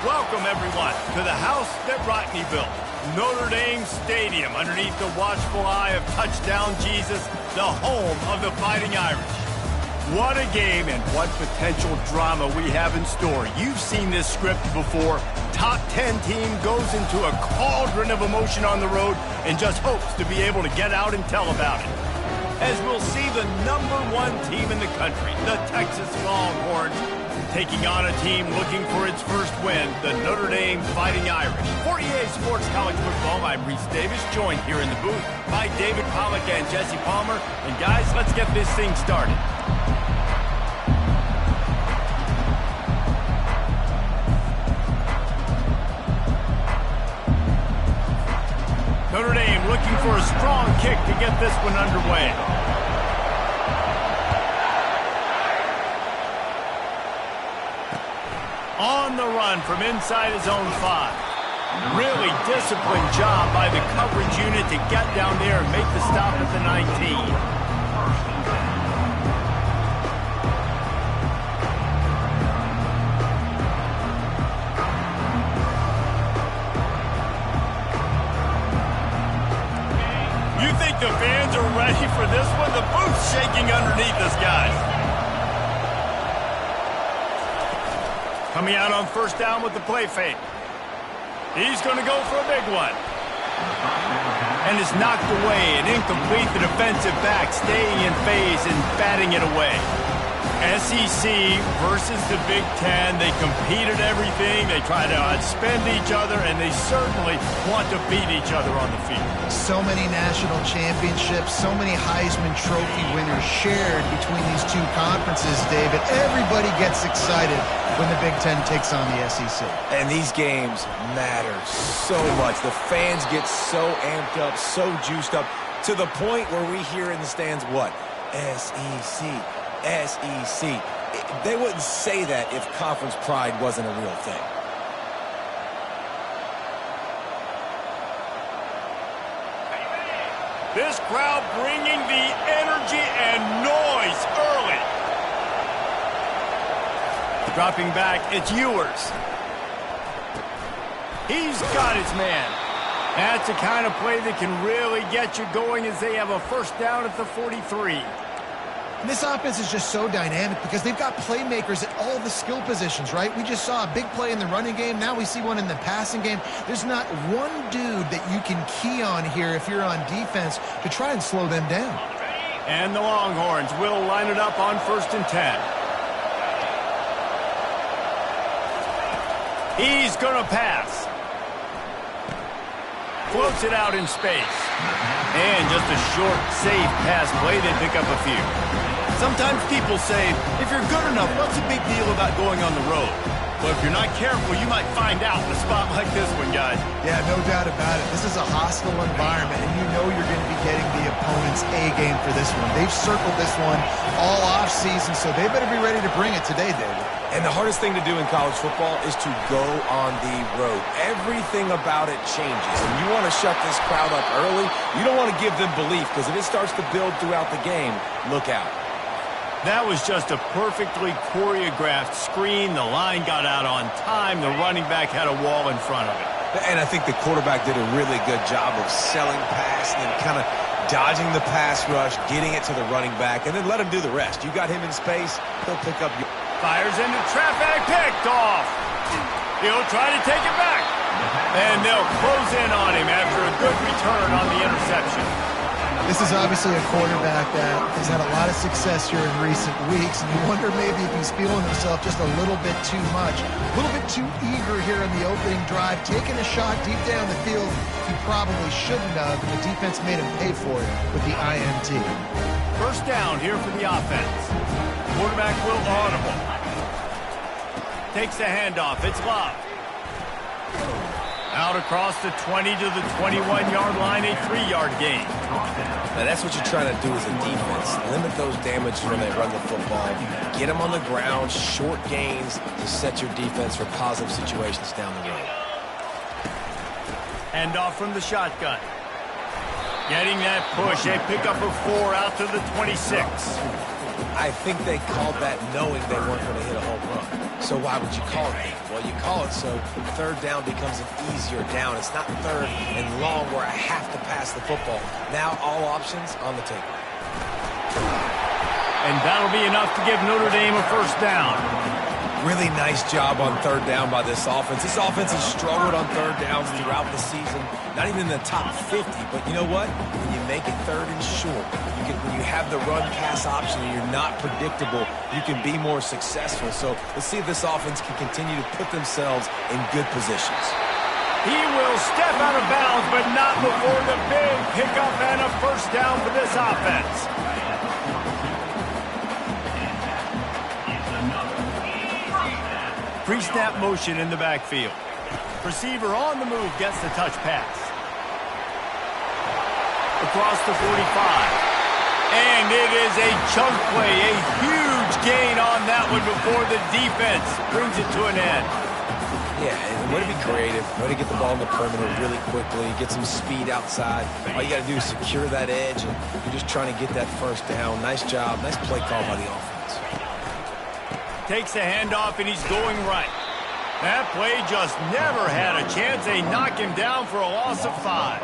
Welcome, everyone, to the house that Rodney built, Notre Dame Stadium, underneath the watchful eye of Touchdown Jesus, the home of the Fighting Irish. What a game and what potential drama we have in store. You've seen this script before. Top 10 team goes into a cauldron of emotion on the road and just hopes to be able to get out and tell about it. As we'll see the #1 team in the country, the Texas Longhorns, taking on a team looking for its first win, the Notre Dame Fighting Irish. For EA Sports College Football, I'm Reese Davis, joined here in the booth by David Pollack and Jesse Palmer. And guys, let's get this thing started. Notre Dame looking for a strong kick to get this one underway. On the run from inside his own 5. Really disciplined job by the coverage unit to get down there and make the stop at the 19. You think the fans are ready for this one? The booth's shaking underneath us, guys. Coming out on first down with the play fake. He's going to go for a big one. And it's knocked away and incomplete. The defensive back staying in phase and batting it away. SEC versus the Big Ten. They compete at everything. They try to outspend each other, and they certainly want to beat each other on the field. So many national championships, so many Heisman Trophy winners shared between these two conferences, David. Everybody gets excited when the Big Ten takes on the SEC. And these games matter so much. The fans get so amped up, so juiced up, to the point where we hear in the stands, what? SEC. SEC. They wouldn't say that if conference pride wasn't a real thing. This crowd bringing the energy and noise early. Dropping back, it's Ewers. He's got his man. That's the kind of play that can really get you going as they have a first down at the 43. And this offense is just so dynamic because they've got playmakers at all the skill positions, right? We just saw a big play in the running game. Now we see one in the passing game. There's not one dude that you can key on here if you're on defense to try and slow them down. And the Longhorns will line it up on 1st and 10. He's going to pass. Floats it out in space. And just a short, safe pass play. They pick up a few. Sometimes people say, if you're good enough, what's the big deal about going on the road? But if you're not careful, you might find out in a spot like this one, guys. Yeah, no doubt about it. This is a hostile environment, and you know you're going to be getting the opponent's A game for this one. They've circled this one all offseason, so they better be ready to bring it today, David. And the hardest thing to do in college football is to go on the road. Everything about it changes. And you want to shut this crowd up early. You don't want to give them belief, because if it starts to build throughout the game, look out. That was just a perfectly choreographed screen. The line got out on time. The running back had a wall in front of it. And I think the quarterback did a really good job of selling pass and then kind of dodging the pass rush, getting it to the running back, and then let him do the rest. You got him in space, he'll pick up your... Fires into traffic, picked off. He'll try to take it back. And they'll close in on him after a good return on the interception. This is obviously a quarterback that has had a lot of success here in recent weeks, and you wonder maybe if he's feeling himself just a little bit too much, a little bit too eager here in the opening drive, taking a shot deep down the field he probably shouldn't have, and the defense made him pay for it with the INT. First down here for the offense. Quarterback will audible. Takes the handoff. It's Love. Out across the 20 to the 21-yard line, a 3-yard gain. Now that's what you're trying to do as a defense. Limit those damages when they run the football. Get them on the ground, short gains to set your defense for positive situations down the road. Handoff from the shotgun. Getting that push. They pick up a 4 out to the 26. I think they called that knowing they weren't going to hit a home run. So why would you call it that? Well, you call it so third down becomes an easier down. It's not third and long where I have to pass the football. Now all options on the table. And that'll be enough to give Notre Dame a first down. Really nice job on third down by this offense. This offense has struggled on third downs throughout the season. Not even in the top 50, but you know what? When you make it third and short, when you have the run-pass option and you're not predictable, you can be more successful. So let's see if this offense can continue to put themselves in good positions. He will step out of bounds, but not before the big pickup and a first down for this offense. Pre-snap motion in the backfield. Receiver on the move gets the touch pass. Across the 45. And it is a chunk play, a huge gain on that one before the defense brings it to an end. Yeah, and way to be creative, way to get the ball in the perimeter really quickly, get some speed outside. All you got to do is secure that edge, and you're just trying to get that first down. Nice job, nice play call by the offense. Takes the handoff, and he's going right. That play just never had a chance. They knock him down for a loss of 5.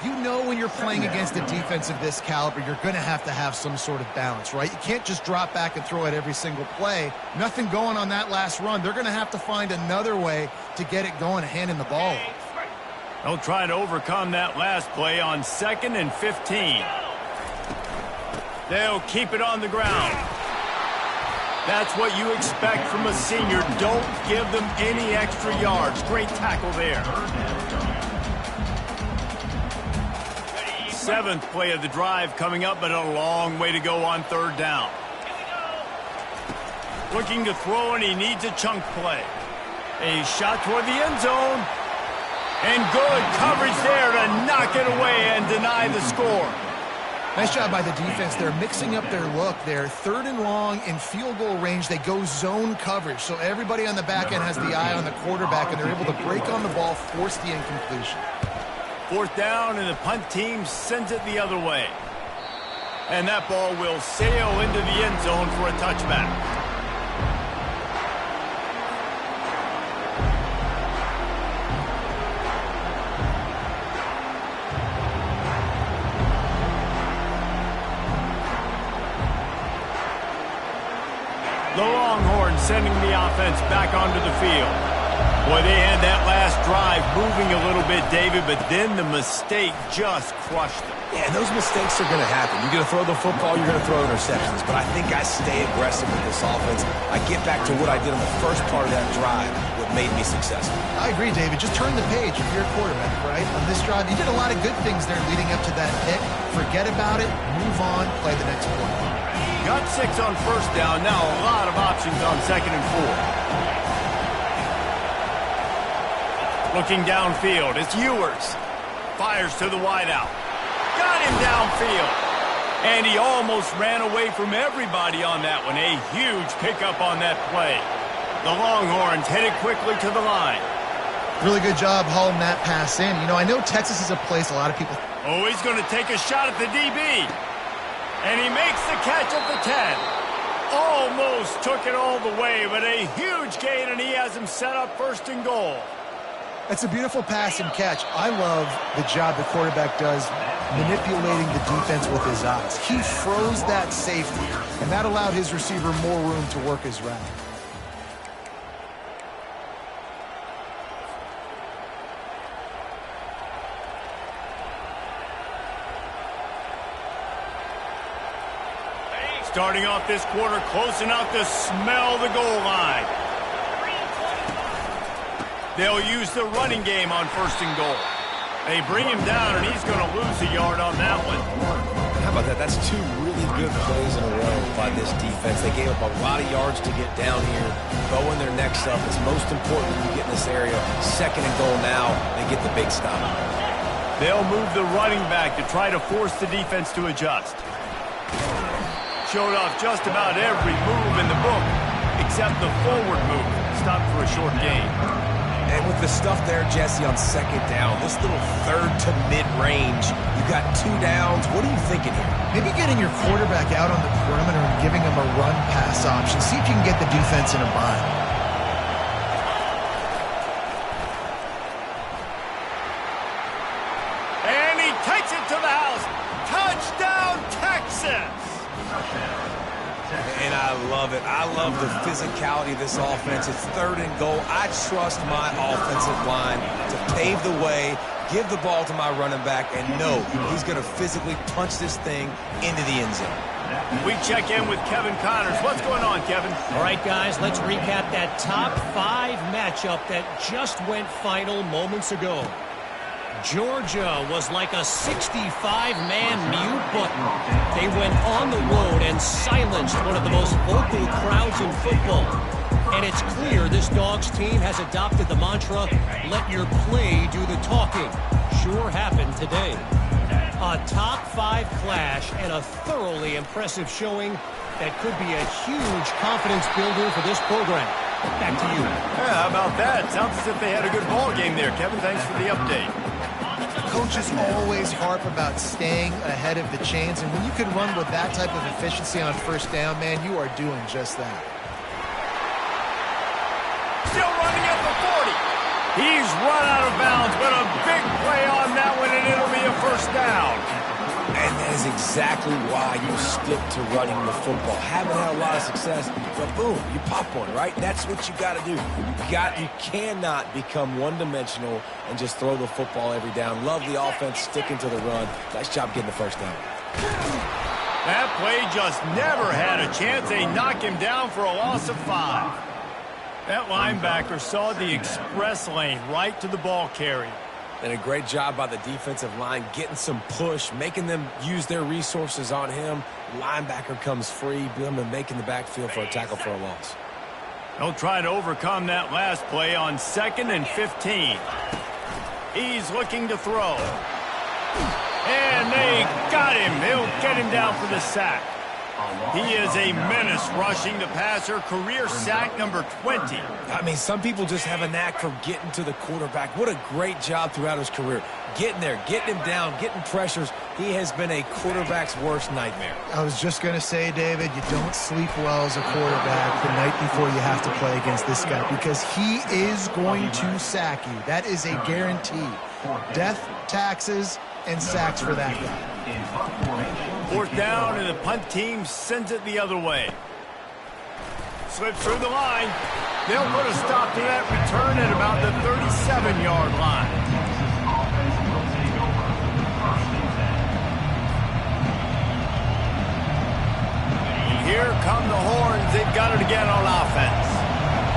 You know when you're playing against a defense of this caliber, you're going to have some sort of balance, right? You can't just drop back and throw it every single play. Nothing going on that last run. They're going to have to find another way to get it going and handing the ball off. They'll try to overcome that last play on 2nd and 15. They'll keep it on the ground. That's what you expect from a senior. Don't give them any extra yards. Great tackle there. 7th play of the drive coming up, but a long way to go on third down. Looking to throw, and he needs a chunk play. A shot toward the end zone. And good coverage there to knock it away and deny the score. Nice job by the defense. They're mixing up their look there. 3rd and long in field goal range. They go zone coverage. So everybody on the back end has the eye on the quarterback, and they're able to break on the ball, force the incompletion. 4th down, and the punt team sends it the other way. And that ball will sail into the end zone for a touchback. The Longhorns sending the offense back onto the field. Boy, they had that last drive moving a little bit, David, but then the mistake just crushed them. Yeah, those mistakes are going to happen. You're going to throw the football, you're going to throw interceptions, but I think I stay aggressive with this offense. I get back to what I did on the first part of that drive, what made me successful. I agree, David. Just turn the page if you're a quarterback, right? On this drive, you did a lot of good things there leading up to that pick. Forget about it, move on, play the next play. Got 6 on first down. Now a lot of options on 2nd and 4. Looking downfield, it's Ewers. Fires to the wideout. Got him downfield. And he almost ran away from everybody on that one. A huge pickup on that play. The Longhorns headed quickly to the line. Really good job hauling that pass in. You know, I know Texas is a place a lot of people... Oh, he's going to take a shot at the DB. And he makes the catch at the 10. Almost took it all the way, but a huge gain, and he has him set up 1st and goal. That's a beautiful pass and catch. I love the job the quarterback does manipulating the defense with his eyes. He froze that safety, and that allowed his receiver more room to work his route. Starting off this quarter close enough to smell the goal line. They'll use the running game on 1st and goal. They bring him down, and he's going to lose a yard on that one. How about that? That's 2 really good plays in a row by this defense. They gave up a lot of yards to get down here, throwing their necks up. It's most important when you get in this area. 2nd and goal now, they get the big stop. They'll move the running back to try to force the defense to adjust. Showed off just about every move in the book, except the forward move. Stopped for a short gain. And with the stuff there, Jesse, on second down, this little third to mid-range, you got 2 downs. What are you thinking here? Maybe getting your quarterback out on the perimeter and giving him a run-pass option. See if you can get the defense in a bind. And he takes it to the house. Touchdown, Texas! And I love it. I love the physicality of this offense. It's 3rd and goal. I trust my offensive line to pave the way, give the ball to my running back, and know he's going to physically punch this thing into the end zone. We check in with Kevin Connors. What's going on, Kevin? All right, guys, let's recap that top 5 matchup that just went final moments ago. Georgia was like a 65-man mute button. They went on the road and silenced one of the most vocal crowds in football. And it's clear this Dogs team has adopted the mantra, let your play do the talking. Sure happened today. A top 5 clash and a thoroughly impressive showing that could be a huge confidence builder for this program. Back to you. Yeah, how about that? Sounds as if they had a good ball game there. Kevin, thanks for the update. Coaches always harp about staying ahead of the chains, and when you can run with that type of efficiency on first down, man, you are doing just that. Still running at the 40. He's run out of bounds, but a big play on that one, and it'll be a first down. And that is exactly why you stick to running the football. Haven't had a lot of success, but boom, you pop one, right? That's what you got to do. You cannot become one-dimensional and just throw the football every down. Love the offense sticking to the run. Nice job getting the first down. That play just never had a chance. They knock him down for a loss of 5. That linebacker saw the express lane right to the ball carrier. And a great job by the defensive line getting some push, making them use their resources on him. Linebacker comes free, making the backfield for a tackle for a loss. They'll try to overcome that last play on 2nd and 15. He's looking to throw. And they got him. They'll get him down for the sack. He is a menace rushing the passer. Career sack number 20. I mean, some people just have a knack for getting to the quarterback. What a great job throughout his career. Getting there, getting him down, getting pressures. He has been a quarterback's worst nightmare. I was just going to say, David, you don't sleep well as a quarterback the night before you have to play against this guy because he is going to sack you. That is a guarantee. Death, taxes, and sacks for that guy. 4th down, and the punt team sends it the other way. Slips through the line. They'll put a stop to that return at about the 37-yard line. And here come the horns. They've got it again on offense.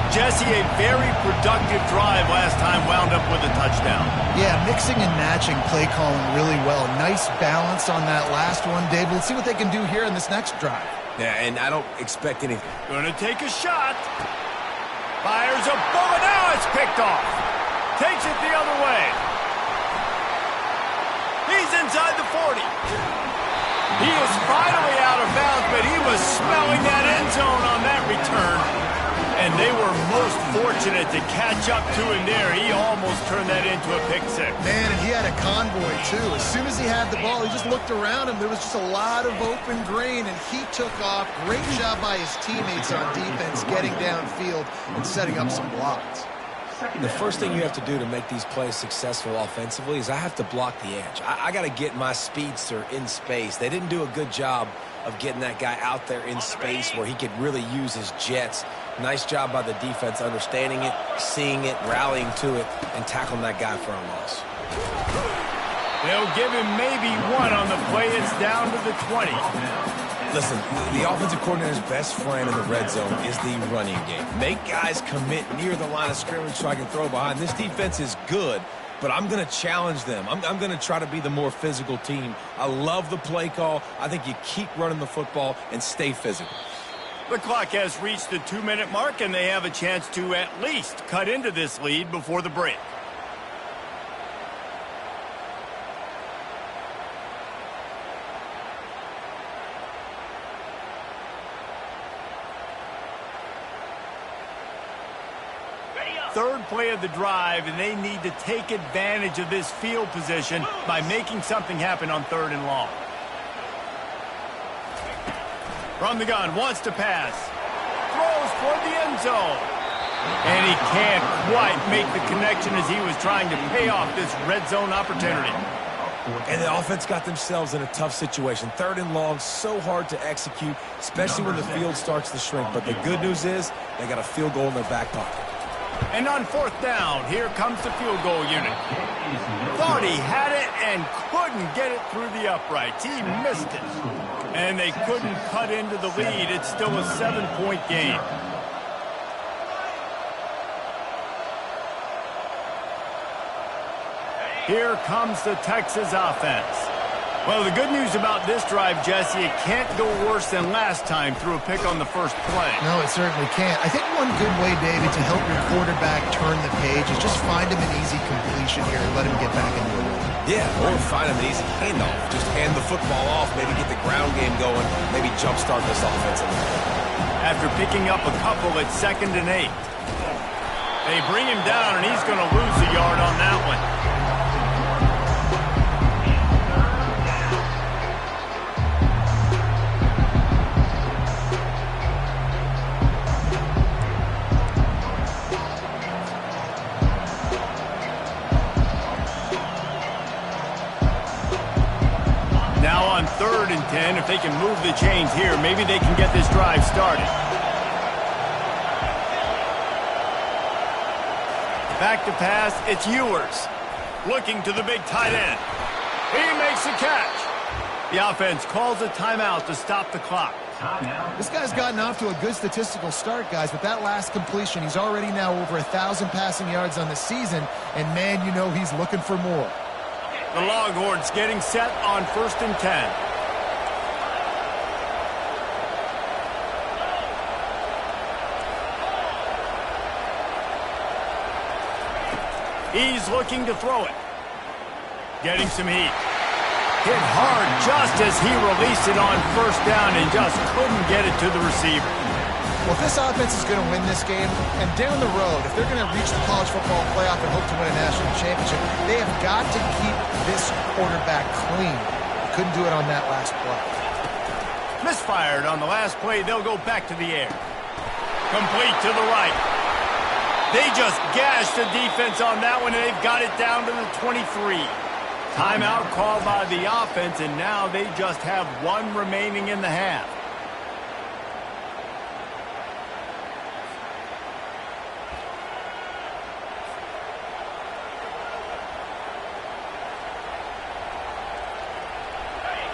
Jesse, a very productive drive last time, wound up with a touchdown. Yeah, mixing and matching play calling really well. Nice balance on that last one, David. Let's see what they can do here in this next drive. Yeah, and I don't expect anything. Gonna take a shot. Fires a bullet. Now it's picked off. Takes it the other way. He's inside the 40. He is finally out of bounds, but he was smelling that end zone on that return. And they were most fortunate to catch up to him there. He almost turned that into a pick-6. Man, and he had a convoy, too. As soon as he had the ball, he just looked around him. There was just a lot of open green, and he took off. Great job by his teammates on defense, getting downfield and setting up some blocks. The first thing you have to do to make these plays successful offensively is I have to block the edge. I got to get my speedster in space. They didn't do a good job of getting that guy out there in space where he could really use his jets. Nice job by the defense understanding it, seeing it, rallying to it, and tackling that guy for a loss. They'll give him maybe 1 on the play. It's down to the 20. Listen, the offensive coordinator's best friend in the red zone is the running game. Make guys commit near the line of scrimmage so I can throw behind. This defense is good, but I'm going to challenge them. I'm going to try to be the more physical team. I love the play call. I think you keep running the football and stay physical. The clock has reached the 2-minute mark, and they have a chance to at least cut into this lead before the break. Ready up. third play of the drive, and they need to take advantage of this field position by making something happen on 3rd and long. From the gun, wants to pass. Throws toward the end zone. And he can't quite make the connection as he was trying to pay off this red zone opportunity. And the offense got themselves in a tough situation. 3rd and long, so hard to execute, especially when the field starts to shrink. But the good news is they got a field goal in their back pocket. And on 4th down, here comes the field goal unit. Thought he had it and couldn't get it through the uprights. He missed it. And they couldn't cut into the lead. It's still a 7-point game. Here comes the Texas offense. Well, the good news about this drive, Jesse, it can't go worse than last time through a pick on the first play. No, it certainly can't. I think one good way, David, to help your quarterback turn the page is just find him an easy completion here and let him get back into it. Yeah, or find him an easy handoff. Just hand the football off, maybe get the ground game going, maybe jumpstart this offense a little. After picking up a couple at 2nd and 8. They bring him down, and he's going to lose a yard on that one. Now on 3rd and 10, if they can move the chains here, maybe they can get this drive started. Back to pass, it's Ewers. Looking to the big tight end. He makes the catch. The offense calls a timeout to stop the clock. This guy's gotten off to a good statistical start, guys, but that last completion, he's already now over 1,000 passing yards on the season, and man, you know he's looking for more. The Longhorns getting set on 1st and 10. He's looking to throw it. Getting some heat. Hit hard just as he released it on 1st down and just couldn't get it to the receiver. Well, if this offense is going to win this game, and down the road, if they're going to reach the college football playoff and hope to win a national championship, they have got to keep this quarterback clean. Couldn't do it on that last play. Misfired on the last play. They'll go back to the air. Complete to the right. They just gashed the defense on that one, and they've got it down to the 23. Timeout called by the offense, and now they just have one remaining in the half.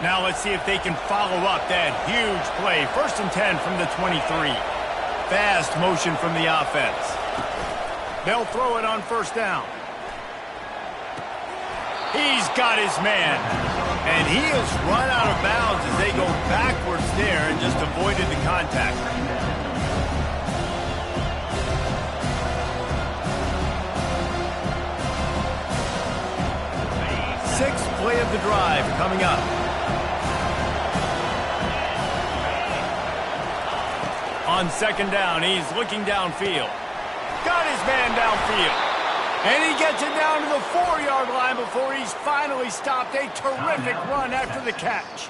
Now let's see if they can follow up that huge play. 1st and 10 from the 23. Fast motion from the offense. They'll throw it on 1st down. He's got his man. And he has run out of bounds as they go backwards there and just avoided the contact. Sixth play of the drive coming up. On 2nd down, he's looking downfield. Got his man downfield. And he gets it down to the 4-yard line before he's finally stopped. A terrific run after the catch.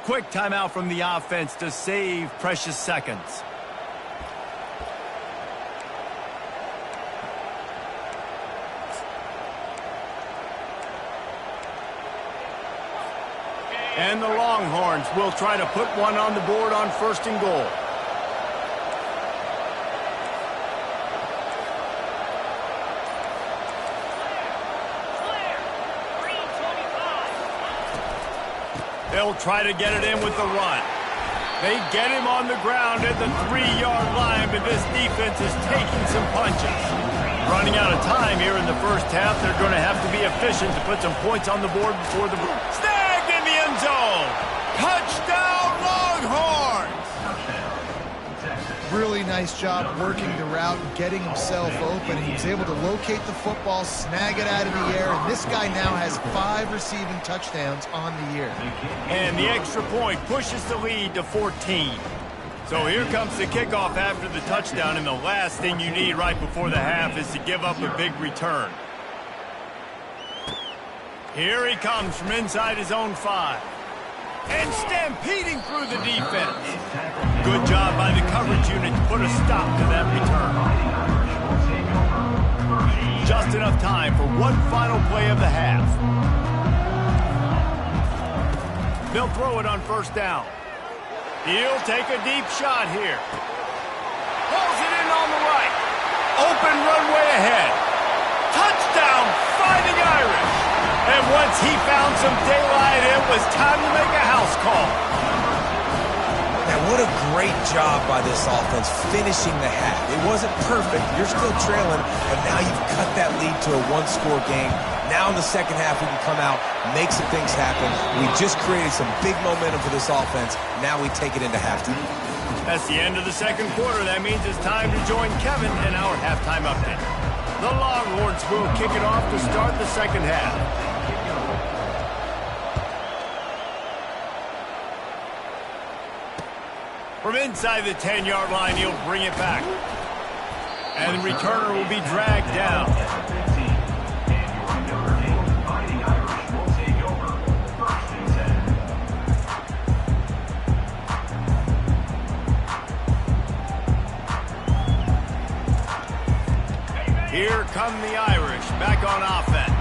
Quick timeout from the offense to save precious seconds. And the Longhorns will try to put one on the board on 1st and goal. They'll try to get it in with the run. They get him on the ground at the 3-yard line, but this defense is taking some punches. Running out of time here in the first half. They're going to have to be efficient to put some points on the board before the snagged in the end zone. Touchdown, Longhorns! Really nice job working the route and getting himself open. He was able to locate the football, snag it out of the air, and this guy now has 5 receiving touchdowns on the year. And the extra point pushes the lead to 14. So here comes the kickoff after the touchdown, and the last thing you need right before the half is to give up a big return. Here he comes from inside his own 5. And stampeding through the defense. Good job by the coverage unit to put a stop to that return. Just enough time for one final play of the half. They'll throw it on first down. He'll take a deep shot here. Pulls it in on the right. Open runway ahead. Touchdown, Fighting Irish. And once he found some daylight, it was time to make a house call. Man, what a great job by this offense finishing the half. It wasn't perfect. You're still trailing, but now you've cut that lead to a one-score game. Now in the second half, we can come out, make some things happen. We just created some big momentum for this offense. Now we take it into halftime. That's the end of the second quarter. That means it's time to join Kevin in our halftime update. The Longhorns will kick it off to start the second half. From inside the 10-yard line, he'll bring it back. And the returner will be dragged down. Here come the Irish, back on offense.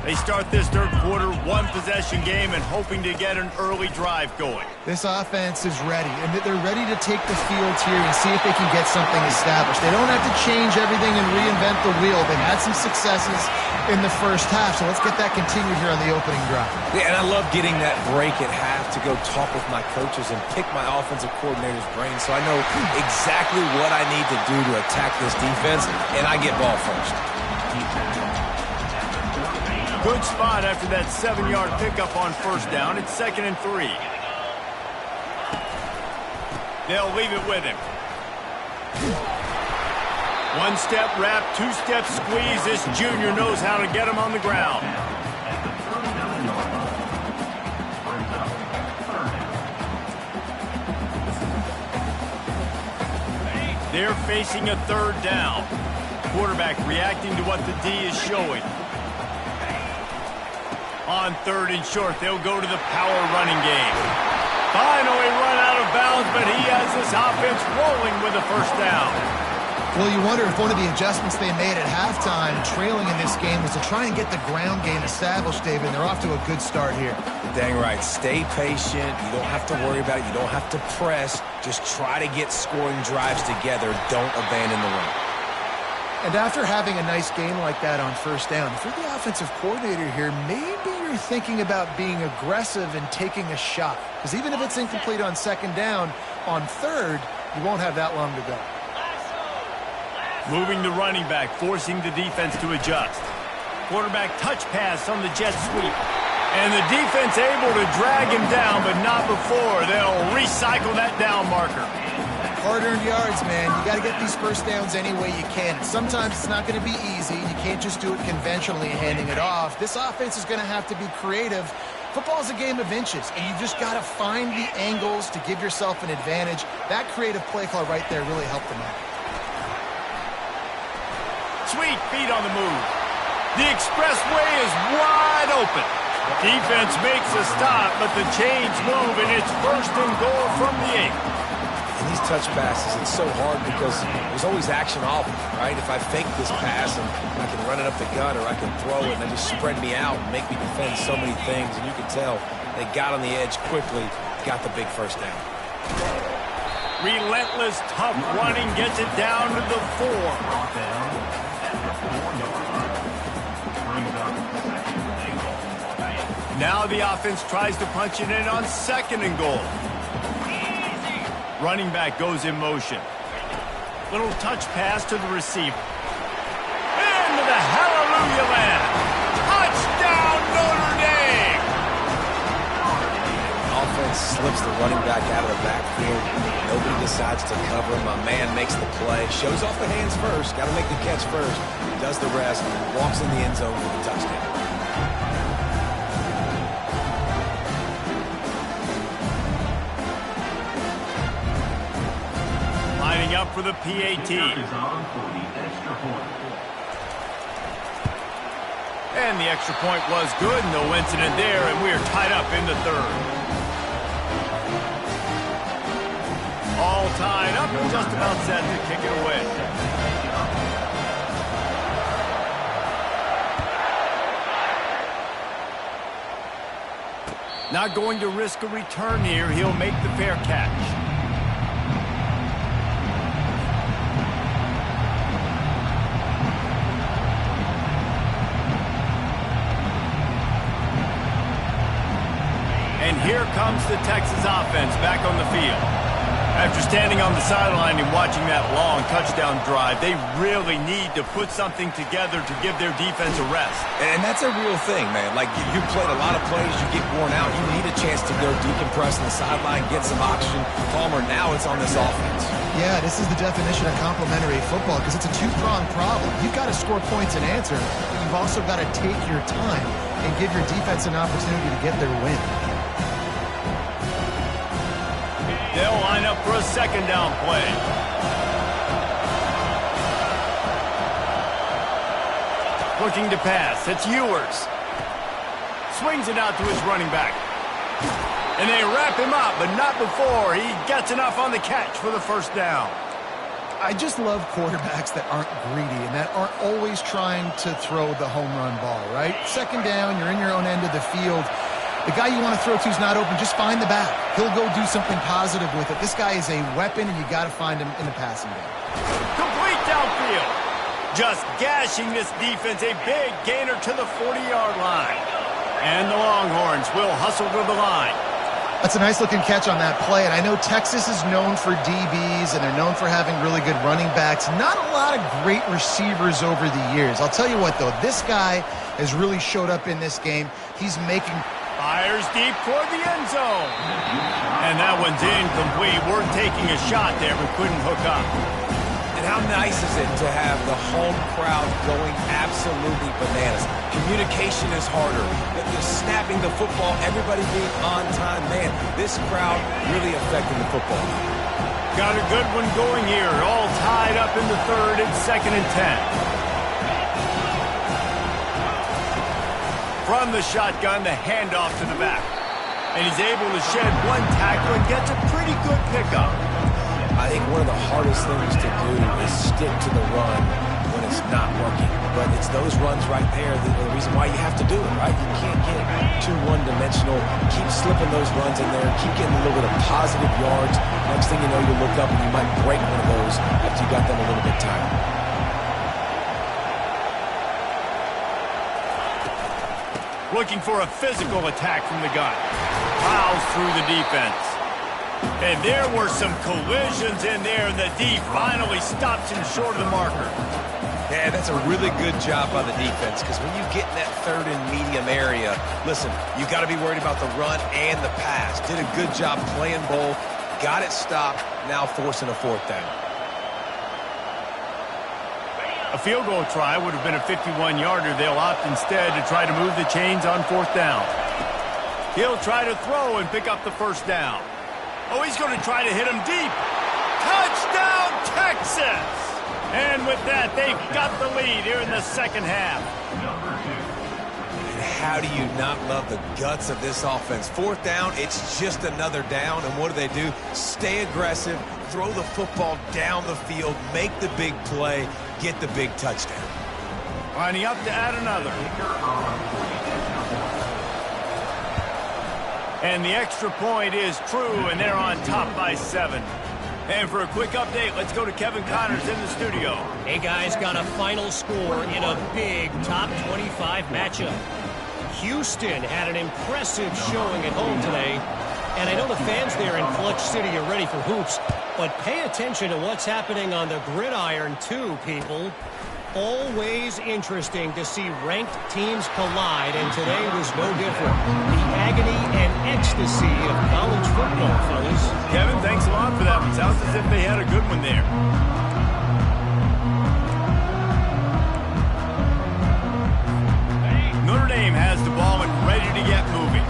They start this third quarter, one-possession game, and hoping to get an early drive going. This offense is ready, and they're ready to take the field here and see if they can get something established. They don't have to change everything and reinvent the wheel. They've had some successes in the first half, so let's get that continued here on the opening drive. Yeah, and I love getting that break at half to go talk with my coaches and pick my offensive coordinator's brain so I know exactly what I need to do to attack this defense, and I get ball first. Good spot after that 7-yard pickup on first down. It's 2nd and 3. They'll leave it with him. One-step wrap, two-step squeeze. This junior knows how to get him on the ground. They're facing a third down. Quarterback reacting to what the D is showing. On 3rd and short, they'll go to the power running game. Finally run out of bounds, but he has this offense rolling with a first down. Well, you wonder if one of the adjustments they made at halftime, trailing in this game, was to try and get the ground game established, David, and they're off to a good start here. Dang right. Stay patient. You don't have to worry about it. You don't have to press. Just try to get scoring drives together. Don't abandon the run. And after having a nice game like that on first down, if you're the offensive coordinator here, maybe you're thinking about being aggressive and taking a shot. Because even if it's incomplete on 2nd down, on 3rd, you won't have that long to go. Moving the running back, forcing the defense to adjust. Quarterback touch pass on the jet sweep. And the defense able to drag him down, but not before. They'll recycle that down marker. Hard-earned yards, man. You got to get these first downs any way you can. Sometimes it's not going to be easy. You can't just do it conventionally, handing it off. This offense is going to have to be creative. Football's a game of inches, and you've just got to find the angles to give yourself an advantage. That creative play call right there really helped them out. Sweet feet on the move. The expressway is wide open. Defense makes a stop, but the chains move, and it's 1st and goal from the 8. In these touch passes, it's so hard because there's always action off, right? If I fake this pass and I can run it up the gut or I can throw it and they just spread me out and make me defend so many things, and you can tell they got on the edge quickly, got the big first down. Relentless, tough running gets it down to the 4. Now the offense tries to punch it in on 2nd and goal. Running back goes in motion. Little touch pass to the receiver. Into the hallelujah land. Touchdown, Notre Dame! Offense slips the running back out of the backfield. Nobody decides to cover him. My man makes the play. Shows off the hands first. Got to make the catch first. Does the rest. Walks in the end zone for the touchdown. up for the PAT. And the extra point was good. No incident there, and we're tied up in the third. All tied up and just about set to kick it away. Not going to risk a return here. He'll make the fair catch. And here comes the Texas offense back on the field. After standing on the sideline and watching that long touchdown drive, they really need to put something together to give their defense a rest. And that's a real thing, man. Like, you played a lot of plays, you get worn out, you need a chance to go decompress on the sideline, get some oxygen. Palmer, now it's on this offense. Yeah, this is the definition of complementary football because it's a two-pronged problem. You've got to score points and answer, but you've also got to take your time and give your defense an opportunity to get their win. They'll line up for a second down play. Looking to pass. It's Ewers. Swings it out to his running back. And they wrap him up, but not before he gets enough on the catch for the first down. I just love quarterbacks that aren't greedy and that aren't always trying to throw the home run ball, right? Second down, you're in your own end of the field. The guy you want to throw to is not open. Just find the back. He'll go do something positive with it. This guy is a weapon, and you got to find him in the passing game. Complete downfield. Just gashing this defense. A big gainer to the 40-yard line. And the Longhorns will hustle to the line. That's a nice-looking catch on that play, and I know Texas is known for DBs, and they're known for having really good running backs. Not a lot of great receivers over the years. I'll tell you what, though. This guy has really showed up in this game. He's making... Fires deep toward the end zone. And that one's incomplete. We're taking a shot there, but couldn't hook up. And how nice is it to have the home crowd going absolutely bananas? Communication is harder. The snapping the football, everybody being on time. Man, this crowd really affecting the football. Got a good one going here. All tied up in the third. It's 2nd and 10. From the shotgun, the handoff to the back. And he's able to shed one tackle and gets a pretty good pickup. I think one of the hardest things to do is stick to the run when it's not working. But it's those runs right there that are the reason why you have to do it, right? You can't get too one-dimensional. Keep slipping those runs in there. Keep getting a little bit of positive yards. Next thing you know, you look up and you might break one of those after you got them a little bit tired. Looking for a physical attack from the gun. Plows through the defense. And there were some collisions in there, and the D finally stops him short of the marker. Yeah, that's a really good job by the defense, because when you get in that third and medium area, listen, you got to be worried about the run and the pass. Did a good job playing both. Got it stopped, now forcing a fourth down. A field goal try would have been a 51-yarder. They'll opt instead to try to move the chains on 4th down. He'll try to throw and pick up the first down. Oh, he's going to try to hit him deep. Touchdown, Texas! And with that, they've got the lead here in the second half. And how do you not love the guts of this offense? 4th down, it's just another down. And what do? Stay aggressive, throw the football down the field, make the big play, get the big touchdown. Lining up to add another. And the extra point is true, and they're on top by 7. And for a quick update, let's go to Kevin Connors in the studio. Hey, guys, got a final score in a big top 25 matchup. Houston had an impressive showing at home today. And I know the fans there in Clutch City are ready for hoops, but pay attention to what's happening on the gridiron too, people. Always interesting to see ranked teams collide, and today was no different. The agony and ecstasy of college football, fellas. Kevin, thanks a lot for that one. Sounds as if they had a good one there. Notre Dame has the ball and ready to get moving.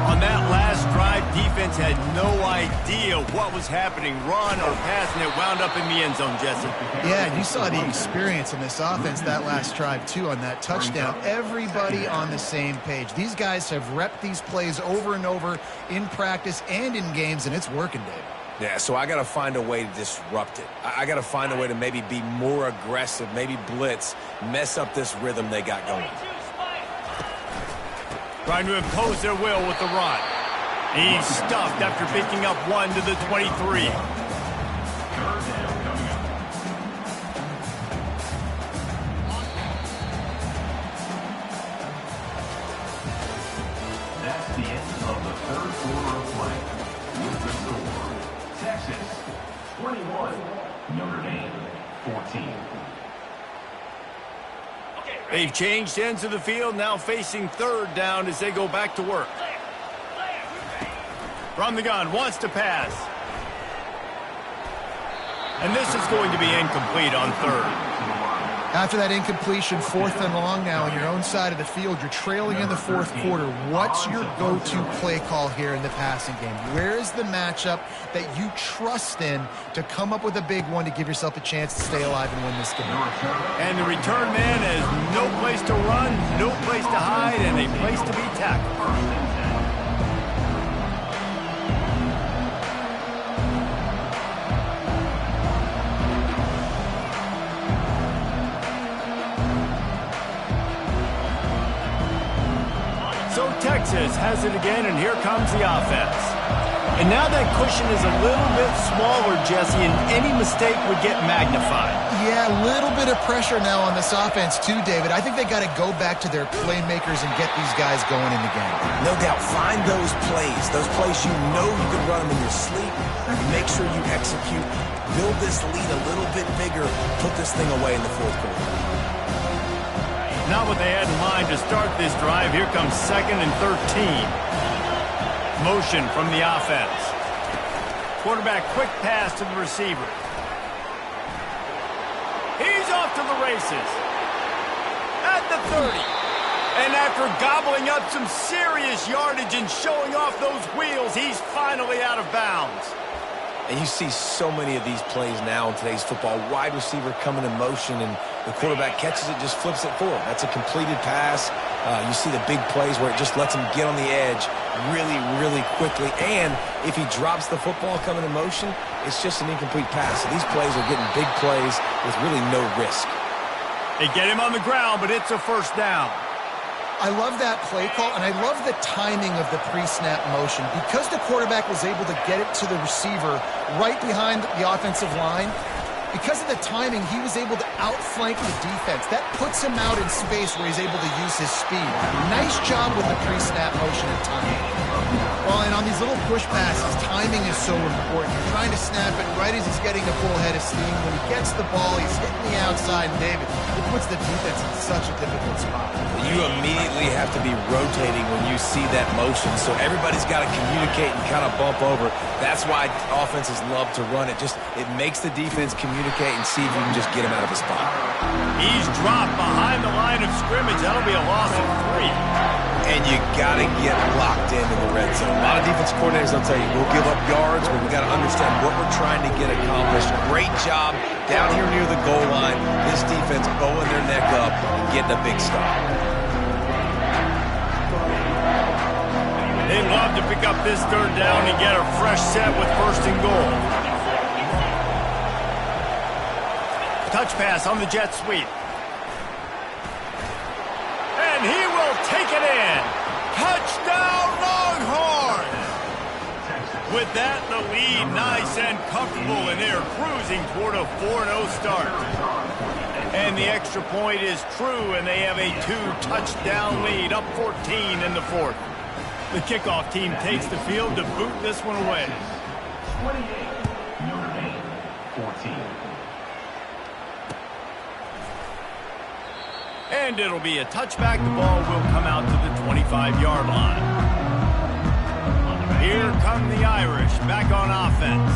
On that last drive, defense defense had no idea what was happening, run or pass, and it wound up in the end zone, Jesse. Yeah, and you saw the experience in this offense that last drive, too, on that touchdown. Everybody on the same page. These guys have repped these plays over and over in practice and in games, and it's working, Dave. Yeah, so I got to find a way to disrupt it. I got to find a way to maybe be more aggressive, maybe blitz, mess up this rhythm they got going. Trying to impose their will with the run. He's stuffed after picking up one to the 23. That's the end of the third quarter of play. With the score, Texas 21, Notre Dame 14. They've changed ends of the field, now facing third down as they go back to work. From the gun, wants to pass. And this is going to be incomplete on third. After that incompletion, 4th and long now on your own side of the field, you're trailing in the fourth quarter. What's your go-to play call here in the passing game? Where is the matchup that you trust in to come up with a big one to give yourself a chance to stay alive and win this game? And the return man has no place to run, no place to hide, and a place to be tackled. So Texas has it again, and here comes the offense. And now that cushion is a little bit smaller, Jesse, and any mistake would get magnified. Yeah, a little bit of pressure now on this offense too, David. I think they got to go back to their playmakers and get these guys going in the game. No doubt, find those plays you know you can run them in your sleep. Make sure you execute. Build this lead a little bit bigger. Put this thing away in the fourth quarter. Not what they had in mind to start this drive. Here comes 2nd and 13. Motion from the offense. Quarterback quick pass to the receiver. He's off to the races. At the 30. And after gobbling up some serious yardage and showing off those wheels, he's finally out of bounds. And you see so many of these plays now in today's football. Wide receiver coming in motion, and the quarterback catches it, just flips it forward. That's a completed pass. You see the big plays where it just lets him get on the edge really, really quickly. And if he drops the football coming in motion, it's just an incomplete pass. So these plays are getting big plays with really no risk. They get him on the ground, but it's a first down. I love that play call, and I love the timing of the pre-snap motion. Because the quarterback was able to get it to the receiver right behind the offensive line, because of the timing, he was able to outflank the defense. That puts him out in space where he's able to use his speed. Nice job with the pre-snap motion and timing. Well, and on these little push passes, timing is so important. You're trying to snap it right as he's getting a full head of steam. When he gets the ball, he's hitting the outside, and David, it puts the defense in such a difficult spot. You immediately have to be rotating when you see that motion, so everybody's got to communicate and kind of bump over. That's why offenses love to run it. It makes the defense communicate and see if you can just get him out of his spot. He's dropped behind the line of scrimmage. That'll be a loss of 3. And you got to get locked in the red zone. A lot of defense coordinators will tell you, we'll give up yards, but we got to understand what we're trying to get accomplished. Great job down here near the goal line. This defense bowing their neck up and getting a big stop. They'd love to pick up this third down and get a fresh set with 1st and goal. Touch pass on the jet sweep. And he will take it in. Touchdown, Longhorns! With that, the lead nice and comfortable, and they're cruising toward a 4-0 start. And the extra point is true, and they have a 2-touchdown lead, up 14 in the 4th. The kickoff team takes the field to boot this one away. 28, Notre Dame 14. And it'll be a touchback. The ball will come out to the 25-yard line. Here come the Irish back on offense.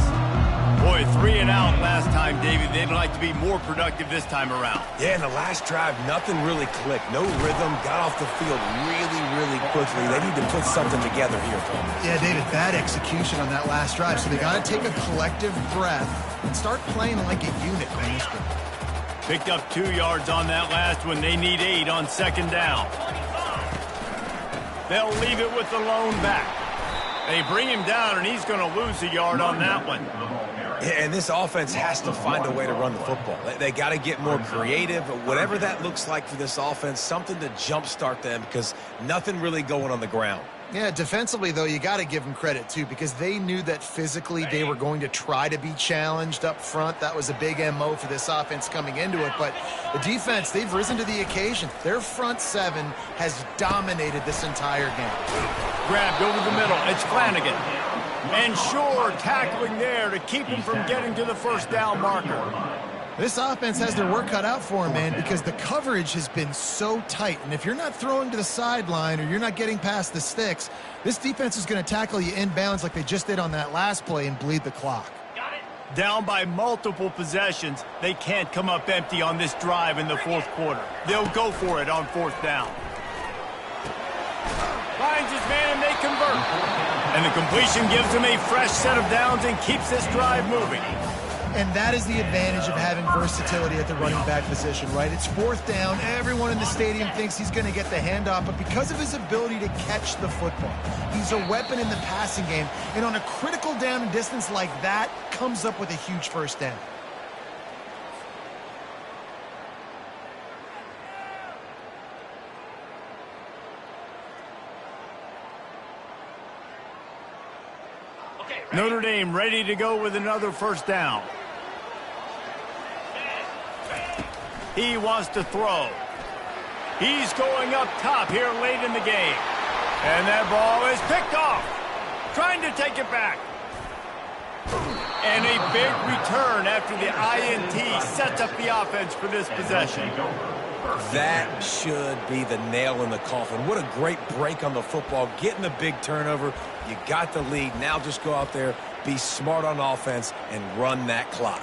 Boy, 3 and out last time, David. They'd like to be more productive this time around. Yeah, in the last drive, nothing really clicked. No rhythm, got off the field really quickly. They need to put something together here, Paul. Yeah, David, bad execution on that last drive. So they got to take a collective breath and start playing like a unit on this one. Picked up 2 yards on that last one. They need 8 on second down. They'll leave it with the lone back. They bring him down, and he's going to lose a yard on that one. Yeah, and this offense has to find a way to run the football. They got to get more creative. Whatever that looks like for this offense, something to jumpstart them because nothing really going on the ground. Yeah, defensively, though, you got to give them credit, too, because they knew that physically they were going to try to be challenged up front. That was a big MO for this offense coming into it. But the defense, they've risen to the occasion. Their front seven has dominated this entire game. Grabbed over the middle. It's Flanagan. And Shore tackling there to keep him from getting to the first down marker. This offense has their work cut out for them, man, because the coverage has been so tight. And if you're not throwing to the sideline or you're not getting past the sticks, this defense is going to tackle you inbounds like they just did on that last play and bleed the clock. Down by multiple possessions, they can't come up empty on this drive in the fourth quarter. They'll go for it on fourth down. Finds his man and they convert. And the completion gives him a fresh set of downs and keeps this drive moving. And that is the advantage of having versatility at the running back position, right? It's fourth down. Everyone in the stadium thinks he's going to get the handoff, but because of his ability to catch the football, he's a weapon in the passing game. And on a critical down and distance like that, comes up with a huge first down. Notre Dame ready to go with another first down. He wants to throw. He's going up top here late in the game. And that ball is picked off. Trying to take it back. And a big return after the INT sets up the offense for this possession. That should be the nail in the coffin. What a great break on the football. Getting the big turnover. You got the lead. Now just go out there, be smart on offense, and run that clock.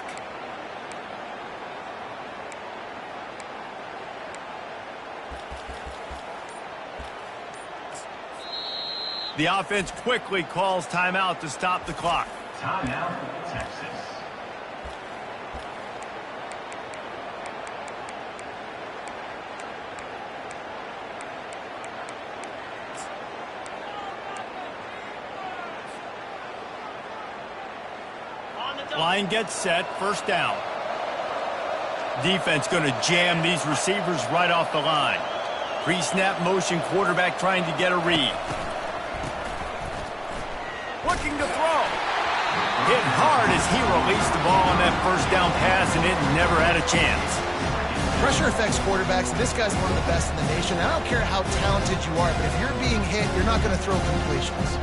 The offense quickly calls timeout to stop the clock. Timeout, Texas. Line gets set, first down. Defense going to jam these receivers right off the line. Pre-snap motion, quarterback trying to get a read. Looking to throw. Hit hard as he released the ball on that first down pass, and it never had a chance. Pressure affects quarterbacks. This guy's one of the best in the nation. I don't care how talented you are, but if you're being hit, you're not going to throw completions.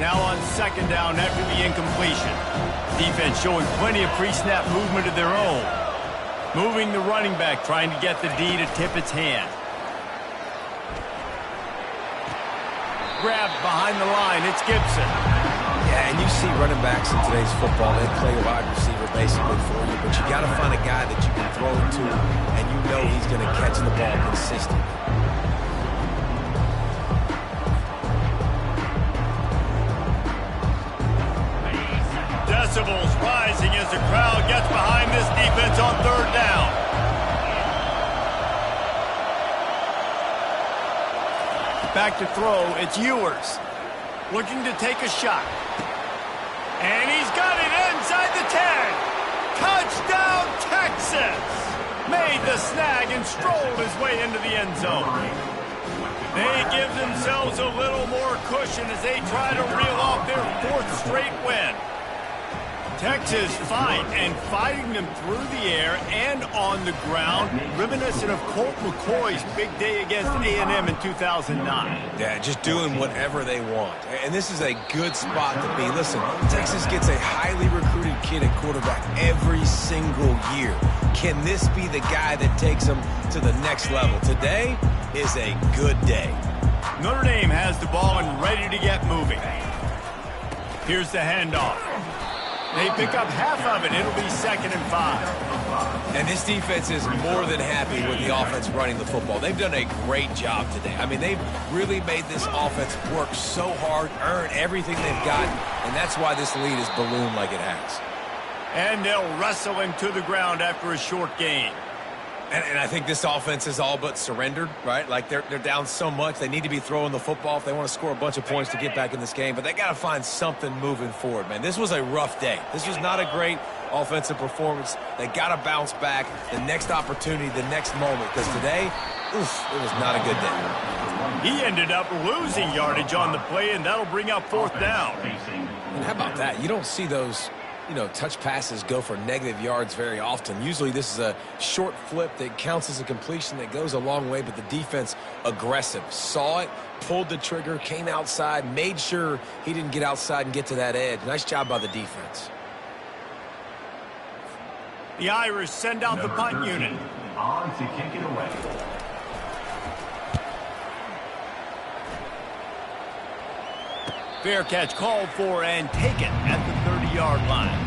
Now on second down after the incompletion. Defense showing plenty of pre-snap movement of their own. Moving the running back, trying to get the D to tip its hand. Grabbed behind the line, it's Gibson. Yeah, and you see running backs in today's football, they play wide receiver basically for you, but you got to find a guy that you can throw it to, and you know he's going to catch the ball consistently. Decibels rising as the crowd gets behind this defense on third down. Back to throw, it's Ewers. Looking to take a shot. And he's got it inside the 10. Touchdown, Texas! Made the snag and strolled his way into the end zone. They give themselves a little more cushion as they try to reel off their fourth straight win. Texas fighting them through the air and on the ground, reminiscent of Colt McCoy's big day against A&M in 2009. Yeah, just doing whatever they want. And this is a good spot to be. Listen, Texas gets a highly recruited kid at quarterback every single year. Can this be the guy that takes them to the next level? Today is a good day. Notre Dame has the ball and ready to get moving. Here's the handoff. They pick up half of it. It'll be 2nd and 5. And this defense is more than happy with the offense running the football. They've done a great job today. I mean, they've really made this offense work so hard, earn everything they've got, and that's why this lead is ballooned like it has. And they'll wrestle him to the ground after a short gain. And I think this offense is all but surrendered, right? Like, they're down so much. They need to be throwing the football if they want to score a bunch of points to get back in this game. But they got to find something moving forward, man. This was a rough day. This was not a great offensive performance. They got to bounce back the next opportunity, the next moment. Because today, oof, it was not a good day. He ended up losing yardage on the play, and that'll bring up 4th down. And how about that? You don't see those, touch passes go for negative yards very often. Usually this is a short flip that counts as a completion that goes a long way, but the defense aggressive. Saw it, pulled the trigger, came outside, made sure he didn't get outside and get to that edge. Nice job by the defense. The Irish send out the punt unit. On to kick it away. Fair catch called for and taken at the 30-yard line.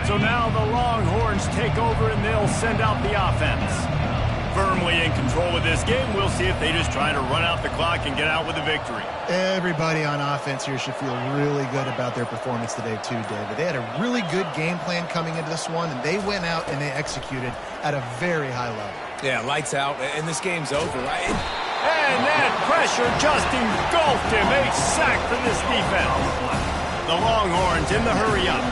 So now the Longhorns take over and they'll send out the offense. Firmly in control of this game. We'll see if they just try to run out the clock and get out with a victory. Everybody on offense here should feel really good about their performance today too, David. They had a really good game plan coming into this one, and they went out and they executed at a very high level. Yeah, lights out, and this game's over, right? And that pressure just engulfed him. A sack for this defense. The Longhorns in the hurry-up.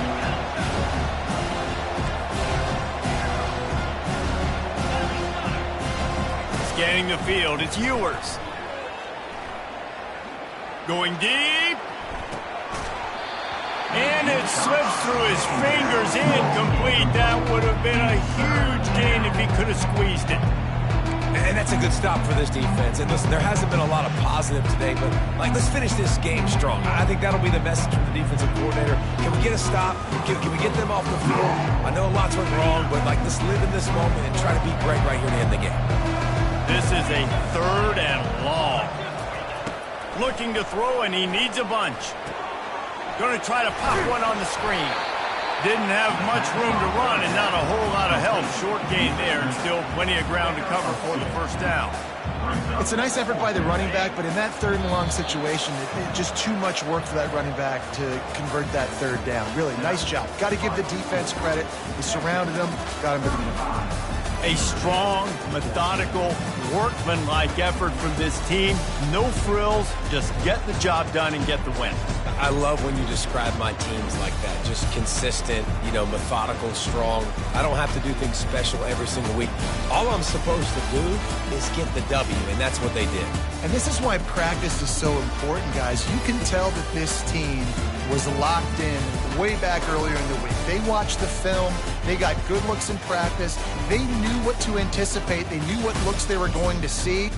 Scanning the field, it's Ewers. Going deep. And it slips through his fingers, incomplete. That would have been a huge gain if he could have squeezed it. And that's a good stop for this defense. And listen, there hasn't been a lot of positive today, but, let's finish this game strong. I think that'll be the message from the defensive coordinator. Can we get a stop? Can we get them off the field? I know lots went wrong, but, let's live in this moment and try to beat Greg right here to end the game. This is a 3rd and long. Looking to throw, and he needs a bunch. Going to try to pop one on the screen. Didn't have much room to run and not a whole lot of help. Short gain there and still plenty of ground to cover for the 1st down. It's a nice effort by the running back, but in that 3rd and long situation, it just too much work for that running back to convert that 3rd down. Really, nice job. Got to give the defense credit. They surrounded him, got him to the middle. A strong, methodical, workmanlike effort from this team. No frills, just get the job done and get the win. I love when you describe my teams like that. Just consistent, methodical, strong. I don't have to do things special every single week. All I'm supposed to do is get the W, and that's what they did. And this is why practice is so important, guys. You can tell that this team was locked in way back earlier in the week. They watched the film. They got good looks in practice. They knew what to anticipate. They knew what looks they were going to see.